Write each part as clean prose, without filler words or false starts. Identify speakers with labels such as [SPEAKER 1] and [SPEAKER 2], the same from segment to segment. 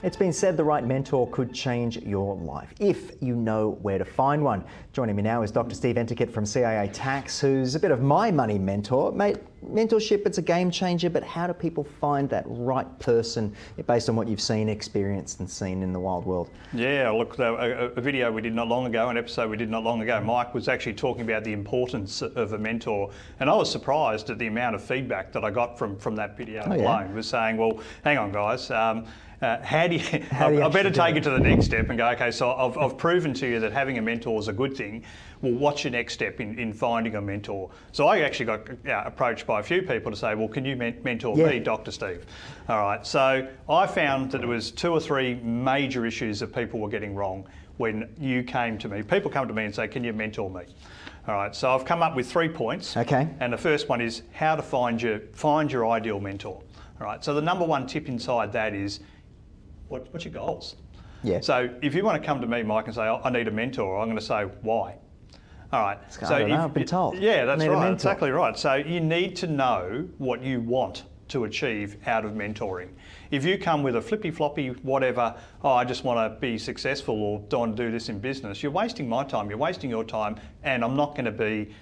[SPEAKER 1] It's been said the right mentor could change your life, if you know where to find one. Joining me now is Dr Steve Enticott from CIA Tax, who's a bit of my money mentor. Mate, mentorship, it's a game changer, but how do people find that right person based on what you've seen, experienced and seen in the wild world?
[SPEAKER 2] Yeah, look, a video we did not long ago, an episode we did not long ago, Mike was actually talking about the importance of a mentor, and I was surprised at the amount of feedback that I got from that video alone. It was saying, well, hang on guys, how do you I better take it to the next step and go, okay, so I've proven to you that having a mentor is a good thing. Well, what's your next step in finding a mentor? So I actually got approached by a few people to say, well, can you mentor me, Dr. Steve? All right, so I found that there was 2 or 3 major issues that people were getting wrong when you came to me. People come to me and say, can you mentor me? All right, so I've come up with 3 points.
[SPEAKER 1] Okay.
[SPEAKER 2] And the first one is how to find your ideal mentor. All right, so the number 1 tip inside that is, what's your goals? Yeah. So if you want to come to me, Mike, and say, I need a mentor, I'm going to say, why? All right.
[SPEAKER 1] So I don't know, I've been told.
[SPEAKER 2] Yeah, that's right. Exactly right. So you need to know what you want to achieve out of mentoring. If you come with a flippy floppy whatever, I just want to be successful or don't want to do this in business, you're wasting my time, you're wasting your time, and I'm not going to be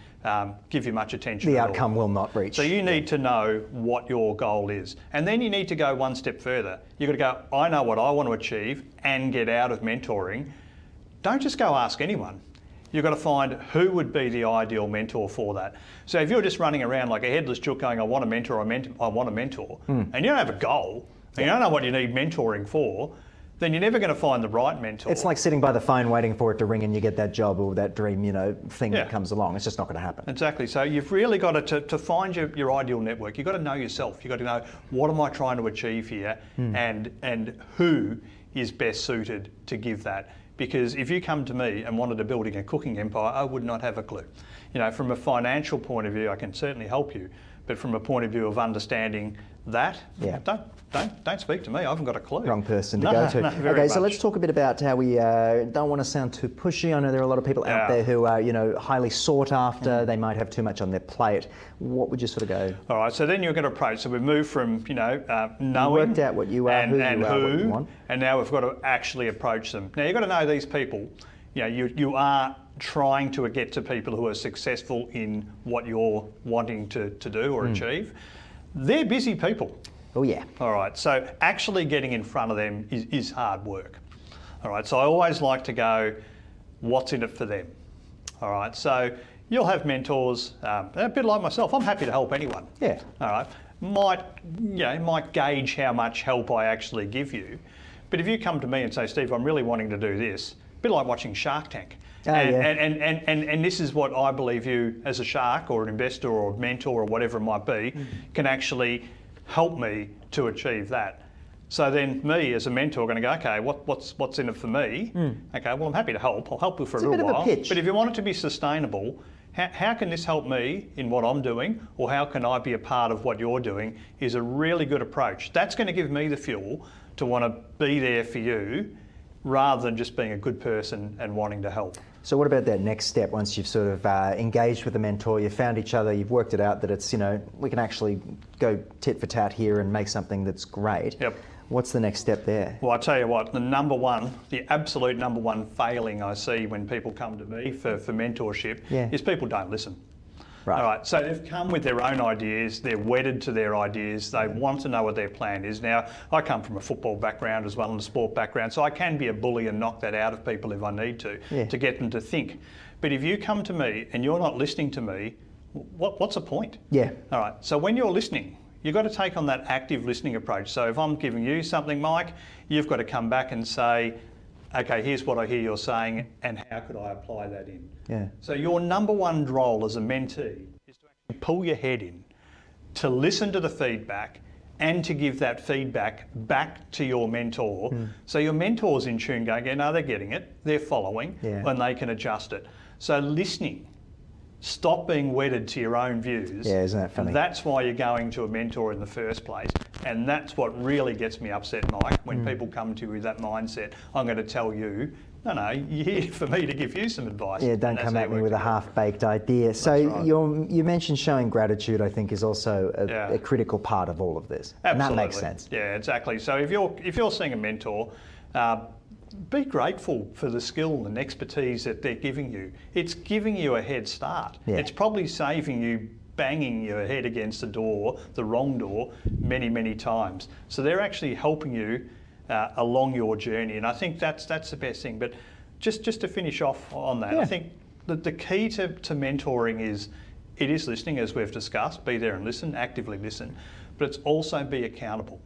[SPEAKER 2] give you much attention.
[SPEAKER 1] The outcome will not reach.
[SPEAKER 2] So you need to know what your goal is. And then you need to go one step further. You've got to go, I know what I want to achieve and get out of mentoring. Don't just go ask anyone. You've got to find who would be the ideal mentor for that. So if you're just running around like a headless chook going, I want a mentor, I want a mentor, and you don't have a goal, and you don't know what you need mentoring for, then you're never going to find the right mentor.
[SPEAKER 1] It's like sitting by the phone waiting for it to ring and you get that job or that dream, thing that comes along. It's just not going to happen.
[SPEAKER 2] Exactly. So you've really got to find your ideal network. You've got to know yourself. You've got to know, what am I trying to achieve here, and who is best suited to give that. Because if you come to me and wanted to building a cooking empire, I would not have a clue. From a financial point of view, I can certainly help you, but from a point of view of understanding that, don't speak to me. I haven't got a clue.
[SPEAKER 1] Wrong person to go to. Okay, so let's talk a bit about how we don't want to sound too pushy. I know there are a lot of people out there who are, highly sought after. They might have too much on their plate. What would you sort of go?
[SPEAKER 2] All right, so then you're going to approach. So we've moved from, knowing,
[SPEAKER 1] you worked out what you are,
[SPEAKER 2] and
[SPEAKER 1] who, what you want,
[SPEAKER 2] and now we've got to actually approach them. Now you've got to know these people. You are trying to get to people who are successful in what you're wanting to do or achieve. They're busy people.
[SPEAKER 1] Oh yeah.
[SPEAKER 2] All right, so actually getting in front of them is hard work. All right, so I always like to go, what's in it for them? All right, so you'll have mentors, a bit like myself. I'm happy to help anyone.
[SPEAKER 1] Yeah.
[SPEAKER 2] All right, might gauge how much help I actually give you. But if you come to me and say, Steve, I'm really wanting to do this, a bit like watching Shark Tank. And this is what I believe you as a shark or an investor or a mentor or whatever it might be can actually help me to achieve that. So then me as a mentor going to go, okay, what's in it for me? Okay, well I'm happy to help. I'll help you for a little while. But if you want it to be sustainable, how can this help me in what I'm doing, or how can I be a part of what you're doing, is a really good approach. That's going to give me the fuel to want to be there for you, rather than just being a good person and wanting to help.
[SPEAKER 1] So what about that next step? Once you've sort of engaged with a mentor, you've found each other, you've worked it out that it's, we can actually go tit for tat here and make something that's great.
[SPEAKER 2] Yep.
[SPEAKER 1] What's the next step there?
[SPEAKER 2] Well, I tell you what, the absolute number one failing I see when people come to me for mentorship is people don't listen.
[SPEAKER 1] Right.
[SPEAKER 2] All right, so they've come with their own ideas, they're wedded to their ideas, they want to know what their plan is. Now, I come from a football background as well and a sport background, so I can be a bully and knock that out of people if I need to get them to think. But if you come to me and you're not listening to me, what's the point?
[SPEAKER 1] Yeah.
[SPEAKER 2] All right, so when you're listening, you've got to take on that active listening approach. So if I'm giving you something, Mike, you've got to come back and say, okay, here's what I hear you're saying, and how could I apply that in?
[SPEAKER 1] Yeah.
[SPEAKER 2] So your number one role as a mentee is to actually pull your head in, to listen to the feedback, and to give that feedback back to your mentor. So your mentor's in tune going, yeah, no, they're getting it, they're following, and they can adjust it. So listening. Stop being wedded to your own views.
[SPEAKER 1] Yeah, isn't that funny?
[SPEAKER 2] And that's why you're going to a mentor in the first place. And that's what really gets me upset, Mike, when people come to you with that mindset. I'm going to tell you No, you're here for me to give you some advice.
[SPEAKER 1] Yeah, don't come at me with a half-baked idea. So
[SPEAKER 2] right.
[SPEAKER 1] you mentioned showing gratitude, I think, is also a critical part of all of this.
[SPEAKER 2] Absolutely.
[SPEAKER 1] And that makes sense.
[SPEAKER 2] Yeah, exactly. So if you're seeing a mentor, be grateful for the skill and expertise that they're giving you. It's giving you a head start.
[SPEAKER 1] Yeah.
[SPEAKER 2] It's probably saving you banging your head against the wrong door, many, many times. So they're actually helping you along your journey, and I think that's the best thing. But just to finish off on that, I think that the key to mentoring is listening, as we've discussed. Be there and listen, actively listen, but it's also be accountable.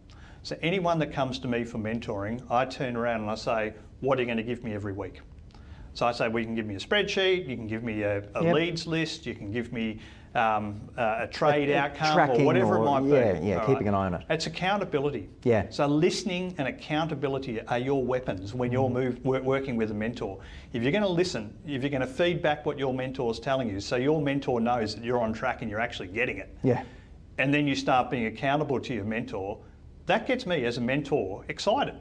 [SPEAKER 2] So anyone that comes to me for mentoring, I turn around and I say, what are you going to give me every week? So I say, well, you can give me a spreadsheet, you can give me a leads list, you can give me a trade outcome or whatever it might be.
[SPEAKER 1] Yeah, keeping an eye on it.
[SPEAKER 2] It's accountability.
[SPEAKER 1] Yeah.
[SPEAKER 2] So listening and accountability are your weapons when you're working with a mentor. If you're going to listen, if you're going to feed back what your mentor is telling you, so your mentor knows that you're on track and you're actually getting it.
[SPEAKER 1] Yeah.
[SPEAKER 2] And then you start being accountable to your mentor, that gets me as a mentor excited.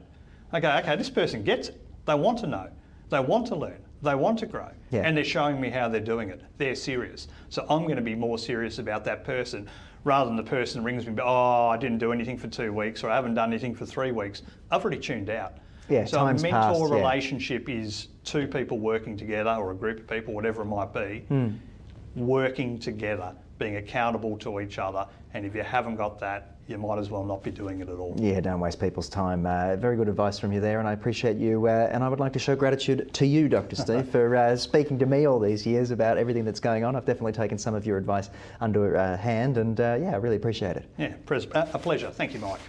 [SPEAKER 2] Okay, this person gets it. They want to know. They want to learn. They want to grow.
[SPEAKER 1] Yeah.
[SPEAKER 2] And they're showing me how they're doing it. They're serious. So I'm going to be more serious about that person rather than the person rings me, oh, I didn't do anything for 2 weeks or I haven't done anything for 3 weeks. I've already tuned out.
[SPEAKER 1] Yeah,
[SPEAKER 2] so
[SPEAKER 1] time's
[SPEAKER 2] a mentor
[SPEAKER 1] passed,
[SPEAKER 2] relationship is two people working together or a group of people, whatever it might be, working together, being accountable to each other. And if you haven't got that, you might as well not be doing it at all.
[SPEAKER 1] Yeah, don't waste people's time. Very good advice from you there, and I appreciate you. And I would like to show gratitude to you, Dr. Steve, for speaking to me all these years about everything that's going on. I've definitely taken some of your advice under hand, and yeah, I really appreciate it.
[SPEAKER 2] Yeah, a pleasure. Thank you, Mike.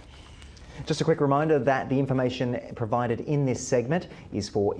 [SPEAKER 1] Just a quick reminder that the information provided in this segment is for